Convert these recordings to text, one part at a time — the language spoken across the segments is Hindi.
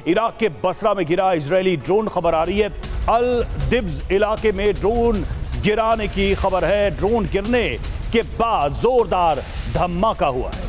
इराक के बसरा में गिरा इजरायली ड्रोन, खबर आ रही है अल दिब्स इलाके में ड्रोन गिराने की खबर है। ड्रोन गिरने के बाद जोरदार धमाका हुआ है।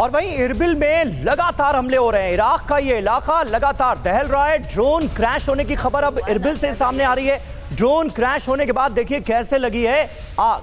और वहीं इरबिल में लगातार हमले हो रहे हैं। इराक का ये इलाका लगातार दहल रहा है। ड्रोन क्रैश होने की खबर अब इरबिल से सामने आ रही है। ड्रोन क्रैश होने के बाद देखिए कैसे लगी है आग।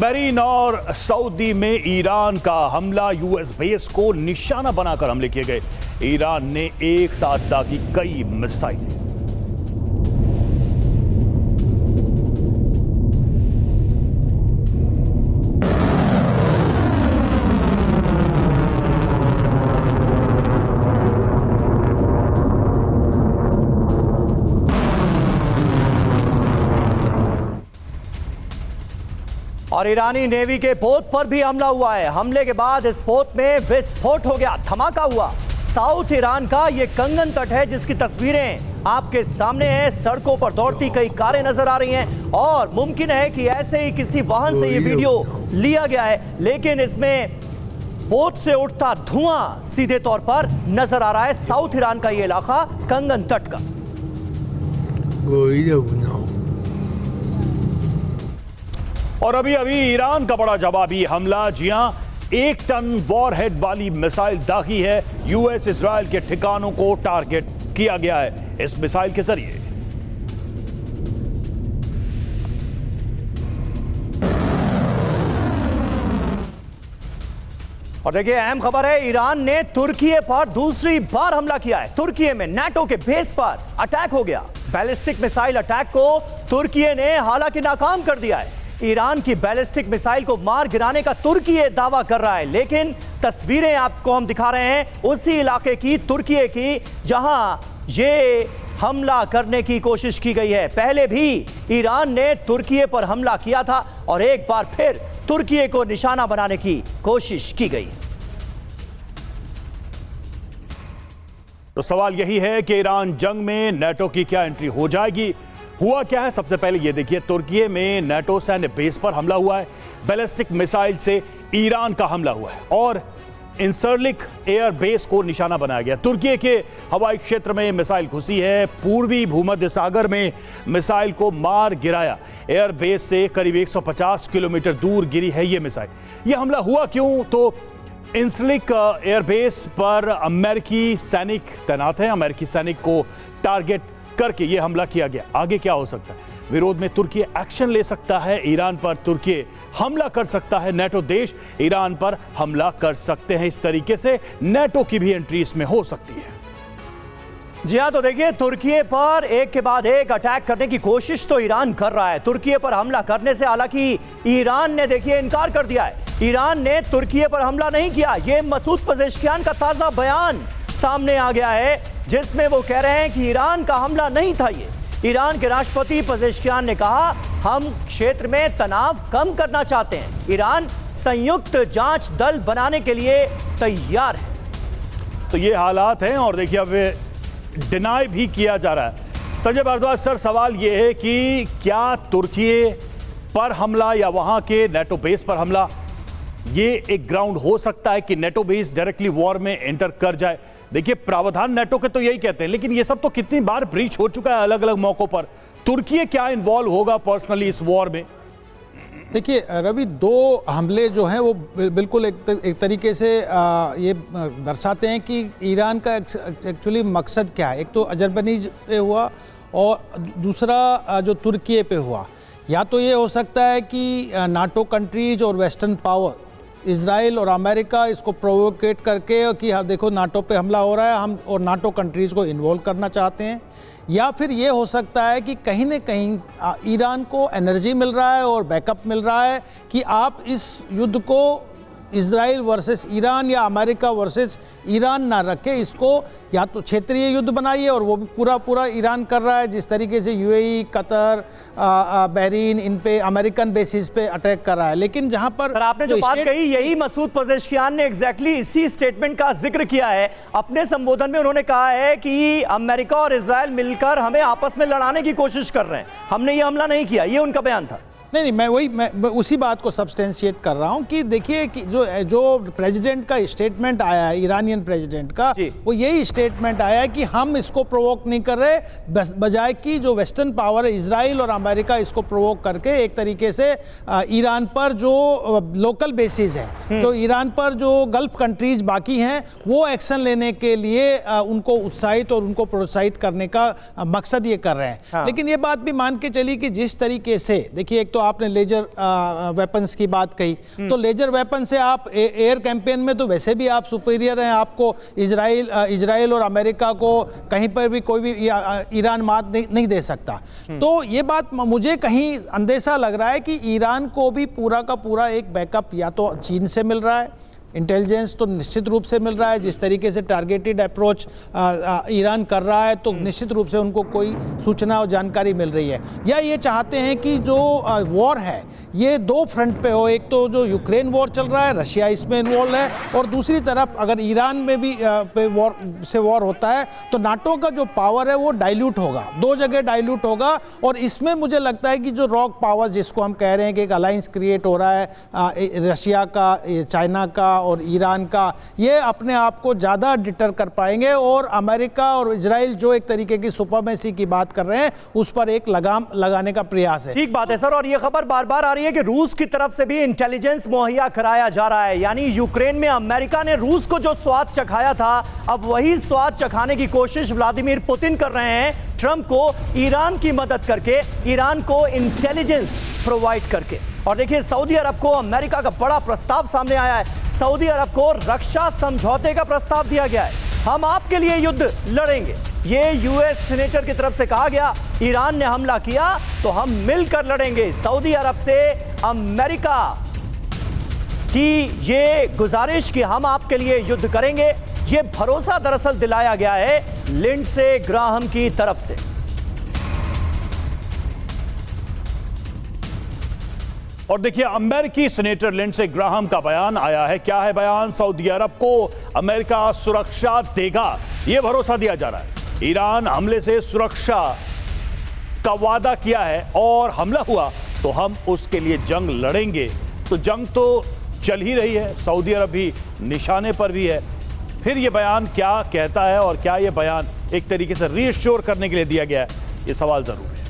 बहरीन और सऊदी में ईरान का हमला, यूएस बेस को निशाना बनाकर हमले किए गए। ईरान ने एक साथ दागी कई मिसाइलें। और ईरानी नेवी के पोत पर भी हमला हुआ है। हमले के बाद इस पोत में विस्फोट हो गया, धमाका हुआ। साउथ ईरान का ये कंगन तट है जिसकी तस्वीरें आपके सामने हैं। सड़कों पर दौड़ती कई कारें नजर आ रही हैं और मुमकिन है कि ऐसे ही किसी वाहन से ये वीडियो लिया गया है, लेकिन इसमें पोत से उठता धुआं सीधे तौर पर नजर आ रहा है। साउथ ईरान का ये इलाका कंगन तट का। और अभी ईरान का बड़ा जवाबी हमला। जी हां, 1 टन वॉरहेड वाली मिसाइल दागी है। यूएस इजराइल के ठिकानों को टारगेट किया गया है इस मिसाइल के जरिए। और देखिए अहम खबर है, ईरान ने तुर्की पर दूसरी बार हमला किया है। तुर्की में नाटो के बेस पर अटैक हो गया। बैलिस्टिक मिसाइल अटैक को तुर्की ने हालांकि नाकाम कर दिया है। ईरान की बैलिस्टिक मिसाइल को मार गिराने का तुर्की दावा कर रहा है, लेकिन तस्वीरें आपको हम दिखा रहे हैं उसी इलाके की, तुर्की की, जहां ये हमला करने की कोशिश की गई है। पहले भी ईरान ने तुर्की पर हमला किया था और एक बार फिर तुर्की को निशाना बनाने की कोशिश की गई। तो सवाल यही है कि ईरान जंग में नाटो की क्या एंट्री हो जाएगी? हुआ क्या है, सबसे पहले ये देखिए। तुर्की में नाटो सैन्य बेस पर हमला हुआ है। बैलिस्टिक मिसाइल से ईरान का हमला हुआ है और इंसरलिक एयर बेस को निशाना बनाया गया। तुर्की के हवाई क्षेत्र में मिसाइल घुसी है। पूर्वी भूमध्य सागर में मिसाइल को मार गिराया। एयर बेस से करीब 150 किलोमीटर दूर गिरी है ये मिसाइल। यह हमला हुआ क्यों? तो इंसरलिक एयर बेस पर अमेरिकी सैनिक तैनात हैं। अमेरिकी सैनिक को टारगेट करके यह हमला किया गया। आगे क्या हो सकता है? विरोध में तुर्की एक्शन ले सकता है ईरान पर। तुर्की हमला कर सकता है। नाटो देश ईरान पर हमला कर सकते हैं। इस तरीके से नाटो की भी एंट्री इसमें हो सकती है। जी हां, तो देखिए तुर्की पर एक के बाद एक अटैक करने की कोशिश तो ईरान कर रहा है। तुर्की पर हमला करने से हालांकि ईरान ने देखिए इनकार कर दिया है। ईरान ने तुर्की पर हमला नहीं किया। यह मसूद पेजेश्कियान का ताजा बयान सामने आ गया है जिसमें वो कह रहे हैं कि ईरान का हमला नहीं था। ये ईरान के राष्ट्रपति पेजेश्कियान ने कहा, हम क्षेत्र में तनाव कम करना चाहते हैं। ईरान संयुक्त जांच दल बनाने के लिए तैयार है। तो ये हालात हैं और देखिए अब डिनाई भी किया जा रहा है। संजय भारद्वाज सर, सवाल ये है कि क्या तुर्की पर हमला या वहां के नाटो बेस पर हमला, ये एक ग्राउंड हो सकता है कि नाटो बेस डायरेक्टली वॉर में एंटर कर जाए? देखिए प्रावधान नाटो के तो यही कहते हैं, लेकिन ये सब तो कितनी बार ब्रीच हो चुका है अलग अलग मौकों पर। तुर्की क्या इन्वॉल्व होगा पर्सनली इस वॉर में? देखिए रवि, 2 हमले जो हैं वो बिल्कुल एक तरीके से ये दर्शाते हैं कि ईरान का एक्चुअली मकसद क्या है। एक तो अजरबैजान पे हुआ और दूसरा जो तुर्की पे हुआ। या तो ये हो सकता है कि नाटो कंट्रीज और वेस्टर्न पावर, इजराइल और अमेरिका, इसको प्रोवोकेट करके कि हाँ देखो नाटो पे हमला हो रहा है, हम और नाटो कंट्रीज़ को इन्वॉल्व करना चाहते हैं। या फिर ये हो सकता है कि कहीं न कहीं ईरान को एनर्जी मिल रहा है और बैकअप मिल रहा है कि आप इस युद्ध को इजराइल वर्सेस ईरान या अमेरिका वर्सेस ईरान ना रखे, इसको या तो क्षेत्रीय युद्ध बनाइए, और वो भी पूरा पूरा ईरान कर रहा है जिस तरीके से यूएई, कतर, बहरीन, इन पे अमेरिकन बेसिस पे अटैक कर रहा है। लेकिन जहां पर सर आपने जो बात कही, यही मसूद पजेश्कियान ने एग्जैक्टली इसी स्टेटमेंट का जिक्र किया है अपने संबोधन में। उन्होंने कहा है कि अमेरिका और इजराइल मिलकर हमें आपस में लड़ाने की कोशिश कर रहे हैं, हमने ये हमला नहीं किया, ये उनका बयान था। नहीं, मैं उसी बात को सब्सटेंशिएट कर रहा हूं कि देखिए कि जो प्रेसिडेंट का स्टेटमेंट आया है, ईरानियन प्रेसिडेंट का, वो यही स्टेटमेंट आया है कि हम इसको प्रोवोक नहीं कर रहे, बजाय कि जो वेस्टर्न पावर है इजराइल और अमेरिका इसको प्रोवोक करके एक तरीके से ईरान पर जो लोकल बेसिस है, जो ईरान पर जो गल्फ कंट्रीज बाकी हैं, वो एक्शन लेने के लिए उनको उत्साहित और उनको प्रोत्साहित करने का मकसद ये कर रहे हैं। हाँ। लेकिन ये बात भी मान के चली कि जिस तरीके से देखिए, एक तो आपने लेजर वेपन्स की बात कही, तो लेजर वेपन से आप एयर कैंपेन में तो वैसे भी आप सुपीरियर हैं, आपको इजराइल और अमेरिका को कहीं पर भी कोई भी ईरान मात नहीं दे सकता। तो ये बात मुझे कहीं अंदेशा लग रहा है कि ईरान को भी पूरा का पूरा एक बैकअप या तो चीन से मिल रहा है, इंटेलिजेंस तो निश्चित रूप से मिल रहा है, जिस तरीके से टारगेटेड अप्रोच ईरान कर रहा है तो निश्चित रूप से उनको कोई सूचना और जानकारी मिल रही है, या ये चाहते हैं कि जो वॉर है ये दो फ्रंट पे हो। एक तो जो यूक्रेन वॉर चल रहा है, रशिया इसमें इन्वॉल्व है, और दूसरी तरफ अगर ईरान में भी वॉर होता है तो नाटो का जो पावर है वो डाइल्यूट होगा, दो जगह डाइल्यूट होगा। और इसमें मुझे लगता है कि जो रॉक पावर्स जिसको हम कह रहे हैं कि एक अलायंस क्रिएट हो रहा है रशिया का, चाइना का और ईरान का, ये अपने आप को ज़्यादा डिटर कर पाएंगे, और अमेरिका और इजराइल जो एक तरीके की सुपरमेसी की बात कर रहे हैं उस पर एक लगाम लगाने का प्रयास है। ठीक बात है सर, और ये खबर बार बार आ रही है कि रूस की तरफ से भी इंटेलिजेंस मुहैया कराया जा रहा है, यानी यूक्रेन में अमेरिका ने रूस को जो स्वाद चखाया था, अब वही स्वाद चखाने की कोशिश व्लादिमीर पुतिन कर रहे हैं ट्रंप को, ईरान की मदद करके, ईरान को इंटेलिजेंस प्रोवाइड करके। और देखिए, सऊदी अरब को अमेरिका का बड़ा प्रस्ताव सामने आया है, सऊदी अरब को रक्षा समझौते का प्रस्ताव दिया गया है, हम आपके लिए युद्ध लड़ेंगे, ये यूएस सीनेटर की तरफ से कहा गया। ईरान ने हमला किया तो हम मिलकर लड़ेंगे। सऊदी अरब से अमेरिका की ये गुजारिश कि हम आपके लिए युद्ध करेंगे, ये भरोसा दरअसल दिलाया गया है लिंडसे ग्राहम की तरफ से। और देखिए, अमेरिकी सीनेटर लिंडसे ग्राहम का बयान आया है। क्या है बयान? सऊदी अरब को अमेरिका सुरक्षा देगा, यह भरोसा दिया जा रहा है। ईरान हमले से सुरक्षा का वादा किया है, और हमला हुआ तो हम उसके लिए जंग लड़ेंगे। तो जंग तो चल ही रही है, सऊदी अरब भी निशाने पर भी है। फिर यह बयान क्या कहता है, और क्या यह बयान एक तरीके से रीअश्योर करने के लिए दिया गया है, यह सवाल जरूर है।